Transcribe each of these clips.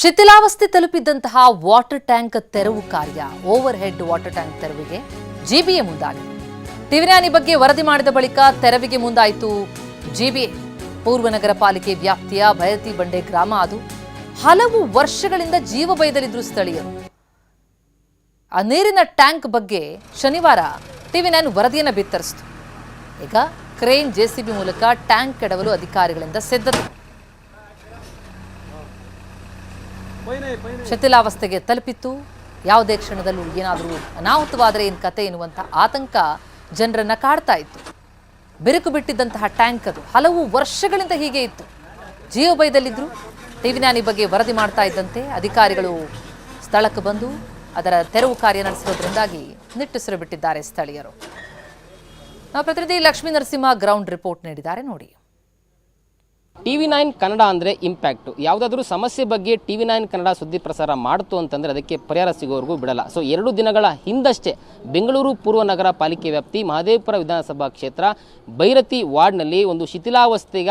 ಶಿಥಿಲಾವಸ್ಥೆ ತಲುಪಿದ್ದಂತಹ water tank ತೆರವು ಕಾರ್ಯ over head water tank ತೆರವಿಗೆ ಜಿಬಿಎ ಮುಂದಾಗಿದೆ. ಟಿವಿನ್ಯಾನಿ ಬಗ್ಗೆ ವರದಿ ಮಾಡಿದ ಬಳಿಕ ತೆರವಿಗೆ ಮುಂದಾಯಿತು ಜಿಬಿಎ. ಪೂರ್ವ ನಗರ ಪಾಲಿಕೆ ವ್ಯಾಪ್ತಿಯ ಭೈರತಿ ಬಂಡೆ ಗ್ರಾಮ ಅದು. ಹಲವು ವರ್ಷಗಳಿಂದ ಜೀವ ಭಯದಲ್ಲಿದ್ದರು ಸ್ಥಳೀಯರು. ಆ ನೀರಿನ ಟ್ಯಾಂಕ್ ಬಗ್ಗೆ ಶನಿವಾರ ಟಿವಿ9 ವರದಿಯನ್ನು ಬಿತ್ತರಿಸಿತು. ಈಗ ಕ್ರೇನ್ ಜೆಸಿಬಿ ಮೂಲಕ ಟ್ಯಾಂಕ್ ಕೆಡವಲು ಅಧಿಕಾರಿಗಳಿಂದ ಸಿದ್ಧತೆ. ಶಿಥಿಲಾವಸ್ಥೆಗೆ ತಲುಪಿತ್ತು. ಯಾವುದೇ ಕ್ಷಣದಲ್ಲೂ ಏನಾದರೂ ಅನಾಹುತವಾದರೆ ಏನು ಕತೆ ಎನ್ನುವಂಥ ಆತಂಕ ಜನರನ್ನ ಕಾಡ್ತಾ ಇತ್ತು. ಬಿರುಕು ಬಿಟ್ಟಿದ್ದಂತಹ ಟ್ಯಾಂಕ್ ಅದು ಹಲವು ವರ್ಷಗಳಿಂದ ಹೀಗೆ ಇತ್ತು. ಜೀವ ಭಯದಲ್ಲಿದ್ದರು. ಟಿವಿನ್ಯಾನಿ ಬಗ್ಗೆ ವರದಿ ಮಾಡ್ತಾ ಇದ್ದಂತೆ ಅಧಿಕಾರಿಗಳು ಸ್ಥಳಕ್ಕೆ ಬಂದು ಅದರ ತೆರವು ಕಾರ್ಯ ನಡೆಸಿರೋದ್ರಿಂದಾಗಿ ನಿಟ್ಟುಸಿರು ಬಿಟ್ಟಿದ್ದಾರೆ ಸ್ಥಳೀಯರು. ನಾವು ಪ್ರತಿನಿಧಿ ಲಕ್ಷ್ಮೀ ನರಸಿಂಹ ಗ್ರೌಂಡ್ ರಿಪೋರ್ಟ್ ನೀಡಿದ್ದಾರೆ ನೋಡಿ. ಟಿವಿ9 ಕನ್ನಡ ಅಂದರೆ ಇಂಪ್ಯಾಕ್ಟು. ಯಾವುದಾದ್ರೂ ಸಮಸ್ಯೆ ಬಗ್ಗೆ ಟಿವಿ9 ಕನ್ನಡ ಸುದ್ದಿ ಪ್ರಸಾರ ಮಾಡ್ತು ಅಂತಂದರೆ ಅದಕ್ಕೆ ಪರಿಹಾರ ಸಿಗೋವರೆಗೂ ಬಿಡಲ್ಲ. ಸೊ 2 ದಿನಗಳ ಹಿಂದಷ್ಟೇ ಬೆಂಗಳೂರು ಪೂರ್ವ ನಗರ ಪಾಲಿಕೆ ವ್ಯಾಪ್ತಿ ಮಹದೇವಪುರ ವಿಧಾನಸಭಾ ಕ್ಷೇತ್ರ ಭೈರತಿ ವಾರ್ಡ್ನಲ್ಲಿ ಒಂದು ಶಿಥಿಲಾವಸ್ಥೆಗ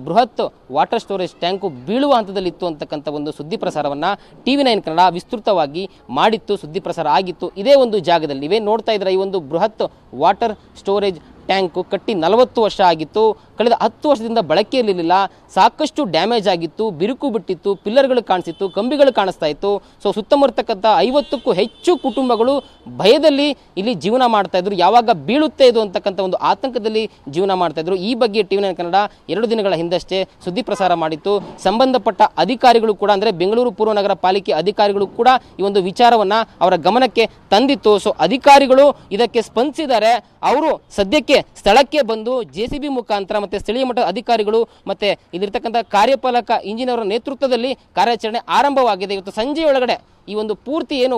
ಬೃಹತ್ ವಾಟರ್ ಸ್ಟೋರೇಜ್ ಟ್ಯಾಂಕು ಬೀಳುವ ಹಂತದಲ್ಲಿತ್ತು ಅಂತಕ್ಕಂಥ ಒಂದು ಸುದ್ದಿ ಪ್ರಸಾರವನ್ನು ಟಿವಿ9 ಕನ್ನಡ ವಿಸ್ತೃತವಾಗಿ ಮಾಡಿತ್ತು, ಸುದ್ದಿ ಪ್ರಸಾರ ಆಗಿತ್ತು. ಇದೇ ಒಂದು ಜಾಗದಲ್ಲಿ ನೀವೇ ನೋಡ್ತಾ ಇದ್ರೆ ಈ ಒಂದು ಬೃಹತ್ ವಾಟರ್ ಸ್ಟೋರೇಜ್ ಟ್ಯಾಂಕು ಕಟ್ಟಿ 40 ವರ್ಷ ಆಗಿತ್ತು. ಕಳೆದ 10 ವರ್ಷದಿಂದ ಬಳಕೆ ಇರಲಿಲ್ಲ. ಸಾಕಷ್ಟು ಡ್ಯಾಮೇಜ್ ಆಗಿತ್ತು, ಬಿರುಕು ಬಿಟ್ಟಿತ್ತು, ಪಿಲ್ಲರ್ಗಳು ಕಾಣಿಸಿತ್ತು, ಕಂಬಿಗಳು ಕಾಣಿಸ್ತಾ ಇತ್ತು. ಸೊ ಸುತ್ತಮುತ್ತಕ್ಕಂಥ 50ಕ್ಕೂ ಹೆಚ್ಚು ಕುಟುಂಬಗಳು ಭಯದಲ್ಲಿ ಇಲ್ಲಿ ಜೀವನ ಮಾಡ್ತಾ ಇದ್ರು. ಯಾವಾಗ ಬೀಳುತ್ತೆ ಇದು ಅಂತಕ್ಕಂಥ ಒಂದು ಆತಂಕದಲ್ಲಿ ಜೀವನ ಮಾಡ್ತಾ ಇದ್ರು. ಈ ಬಗ್ಗೆ ಟಿವಿ9 ಕನ್ನಡ 2 ದಿನಗಳ ಹಿಂದಷ್ಟೇ ಸುದ್ದಿ ಪ್ರಸಾರ ಮಾಡಿತ್ತು. ಸಂಬಂಧಪಟ್ಟ ಅಧಿಕಾರಿಗಳು ಕೂಡ ಅಂದರೆ ಬೆಂಗಳೂರು ಪೂರ್ವ ನಗರ ಪಾಲಿಕೆ ಅಧಿಕಾರಿಗಳು ಕೂಡ ಈ ಒಂದು ವಿಚಾರವನ್ನು ಅವರ ಗಮನಕ್ಕೆ ತಂದಿತ್ತು. ಸೊ ಅಧಿಕಾರಿಗಳು ಇದಕ್ಕೆ ಸ್ಪಂದಿಸಿದ್ದಾರೆ. ಅವರು ಸದ್ಯಕ್ಕೆ ಸ್ಥಳಕ್ಕೆ ಬಂದು ಜೆಸಿಬಿ ಮುಖಾಂತರ ಮತ್ತೆ ಸ್ಥಳೀಯ ಮಟ್ಟದ ಅಧಿಕಾರಿಗಳು ಮತ್ತೆ ಇಲ್ಲಿರ್ತಕ್ಕಂಥ ಕಾರ್ಯಪಾಲಕ ಇಂಜಿನಿಯರ್ ನೇತೃತ್ವದಲ್ಲಿ ಕಾರ್ಯಾಚರಣೆ ಆರಂಭವಾಗಿದೆ. ಇವತ್ತು ಸಂಜೆಯೊಳಗಡೆ ಈ ಒಂದು ಪೂರ್ತಿ ಏನು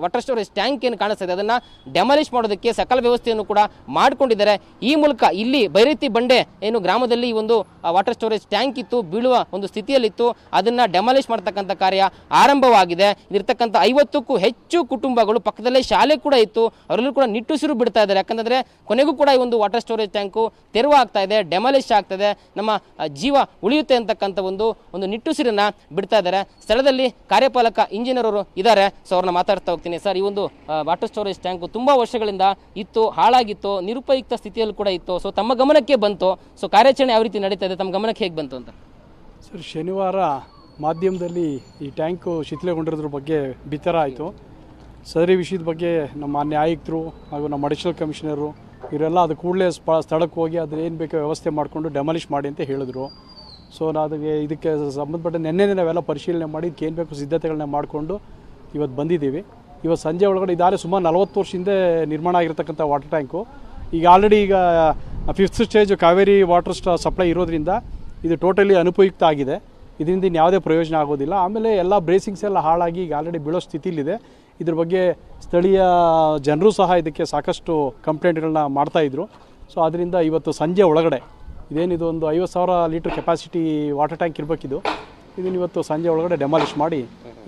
ವಾಟರ್ ಸ್ಟೋರೇಜ್ ಟ್ಯಾಂಕ್ ಏನು ಕಾಣಿಸ್ತಾ ಇದೆ ಅದನ್ನು ಡೆಮಾಲಿಷ್ ಮಾಡೋದಕ್ಕೆ ಸಕಲ ವ್ಯವಸ್ಥೆಯನ್ನು ಕೂಡ ಮಾಡಿಕೊಂಡಿದ್ದಾರೆ. ಈ ಮೂಲಕ ಇಲ್ಲಿ ಭೈರತಿ ಬಂಡೆ ಏನು ಗ್ರಾಮದಲ್ಲಿ ಈ ಒಂದು ವಾಟರ್ ಸ್ಟೋರೇಜ್ ಟ್ಯಾಂಕ್ ಇತ್ತು, ಬೀಳುವ ಒಂದು ಸ್ಥಿತಿಯಲ್ಲಿತ್ತು, ಅದನ್ನು ಡೆಮಾಲಿಷ್ ಮಾಡ್ತಕ್ಕಂಥ ಕಾರ್ಯ ಆರಂಭವಾಗಿದೆ. ಇಲ್ಲಿರ್ತಕ್ಕಂಥ 50ಕ್ಕೂ ಹೆಚ್ಚು ಕುಟುಂಬಗಳು, ಪಕ್ಕದಲ್ಲೇ ಶಾಲೆ ಕೂಡ ಇತ್ತು, ಅವರೆಲ್ಲರೂ ಕೂಡ ನಿಟ್ಟುಸಿರು ಬಿಡ್ತಾ ಇದ್ದಾರೆ. ಯಾಕಂದರೆ ಕೊನೆಗೂ ಕೂಡ ಈ ಒಂದು ವಾಟರ್ ಸ್ಟೋರೇಜ್ ಟ್ಯಾಂಕು ತೆರವು ಆಗ್ತಾ ಇದೆ, ಡೆಮಾಲಿಷ್ ಆಗ್ತದೆ, ನಮ್ಮ ಜೀವ ಉಳಿಯುತ್ತೆ ಅಂತಕ್ಕಂಥ ಒಂದು ನಿಟ್ಟುಸಿರನ್ನ ಬಿಡ್ತಾ ಇದ್ದಾರೆ. ಸ್ಥಳದಲ್ಲಿ ಕಾರ್ಯಪಾಲಕ ಇಂಜಿನಿಯರ್ ಅವರು ಇದ್ದಾರೆ. ಸೊ ಅವ್ರನ್ನ ಮಾತಾಡ್ತಾ ಹೋಗ್ತೀನಿ. ಸರ್, ಈ ಒಂದು ವಾಟರ್ ಸ್ಟೋರೇಜ್ ಟ್ಯಾಂಕು ತುಂಬ ವರ್ಷಗಳಿಂದ ಇತ್ತು, ಹಾಳಾಗಿತ್ತು, ನಿರುಪಯುಕ್ತ ಸ್ಥಿತಿಯಲ್ಲಿ ಕೂಡ ಇತ್ತು. ಸೊ ತಮ್ಮ ಗಮನಕ್ಕೆ ಬಂತು. ಸೊ ಕಾರ್ಯಾಚರಣೆ ಯಾವ ರೀತಿ ನಡೀತಾ ಇದೆ, ತಮ್ಮ ಗಮನಕ್ಕೆ ಹೇಗೆ ಬಂತು ಅಂತ? ಸರ್, ಶನಿವಾರ ಮಾಧ್ಯಮದಲ್ಲಿ ಈ ಟ್ಯಾಂಕು ಶಿಥಿಲಗೊಂಡಿರೋದ್ರ ಬಗ್ಗೆ ಬಿತ್ತರ ಆಯಿತು. ಸದರಿ ವಿಷಯದ ಬಗ್ಗೆ ನಮ್ಮ ಮಾನ್ಯ ಆಯುಕ್ತರು ಹಾಗೂ ನಮ್ಮ ಅಡಿಷನಲ್ ಕಮಿಷನರು ಇವರೆಲ್ಲ ಅದು ಕೂಡಲೇ ಸ್ಥಳಕ್ಕೆ ಹೋಗಿ ಅದ್ರ ಏನು ಬೇಕೋ ವ್ಯವಸ್ಥೆ ಮಾಡಿಕೊಂಡು ಡೆಮಾಲಿಷ್ ಮಾಡಿ ಅಂತ ಹೇಳಿದ್ರು. ಸೊ ಇದಕ್ಕೆ ಸಂಬಂಧಪಟ್ಟ ನಿನ್ನೆ ನಾವೆಲ್ಲ ಪರಿಶೀಲನೆ ಮಾಡಿ ಇದಕ್ಕೆ ಏನು ಬೇಕು ಸಿದ್ಧತೆಗಳನ್ನ ಮಾಡಿಕೊಂಡು ಇವತ್ತು ಬಂದಿದ್ದೀವಿ. ಇವತ್ತು ಸಂಜೆ ಒಳಗಡೆ ಇದಾರೆ ಸುಮಾರು 40 ವರ್ಷದಿಂದ ನಿರ್ಮಾಣ ಆಗಿರ್ತಕ್ಕಂಥ ವಾಟರ್ ಟ್ಯಾಂಕು ಈಗ ಆಲ್ರೆಡಿ ಈಗ 5th stage Kaveri water supply ಇರೋದ್ರಿಂದ ಇದು ಟೋಟಲಿ ಅನುಪಯುಕ್ತ ಆಗಿದೆ. ಇದರಿಂದ ಯಾವುದೇ ಪ್ರಯೋಜನ ಆಗೋದಿಲ್ಲ. ಆಮೇಲೆ ಎಲ್ಲ ಬ್ರೇಸಿಂಗ್ಸ್ ಎಲ್ಲ ಹಾಳಾಗಿ ಈಗ ಆಲ್ರೆಡಿ ಬೀಳೋ ಸ್ಥಿತಿಲಿದೆ. ಇದ್ರ ಬಗ್ಗೆ ಸ್ಥಳೀಯ ಜನರು ಸಹ ಇದಕ್ಕೆ ಸಾಕಷ್ಟು ಕಂಪ್ಲೇಂಟ್ಗಳನ್ನ ಮಾಡ್ತಾಯಿದ್ರು. ಸೊ ಅದರಿಂದ ಇವತ್ತು ಸಂಜೆ ಒಳಗಡೆ ಇದೇನಿದು ಒಂದು 50,000 ಲೀಟರ್ ಕೆಪಾಸಿಟಿ ವಾಟರ್ ಟ್ಯಾಂಕ್ ಇರಬೇಕಿದು, ಇದನ್ನು ಇವತ್ತು ಸಂಜೆ ಒಳಗಡೆ ಡೆಮಾಲಿಷ್ ಮಾಡಿ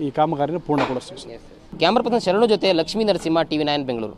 ಈ ಕಾಮಗಾರಿನ ಪೂರ್ಣಗೊಳಿಸ್ತೀವಿ. ಕ್ಯಾಮ್ರಾ ಪರ್ಸನ್ ಶರಣು ಜೊತೆ ಲಕ್ಷ್ಮೀ ನರಸಿಂಹ, ಟಿವಿ9 ಬೆಂಗಳೂರು.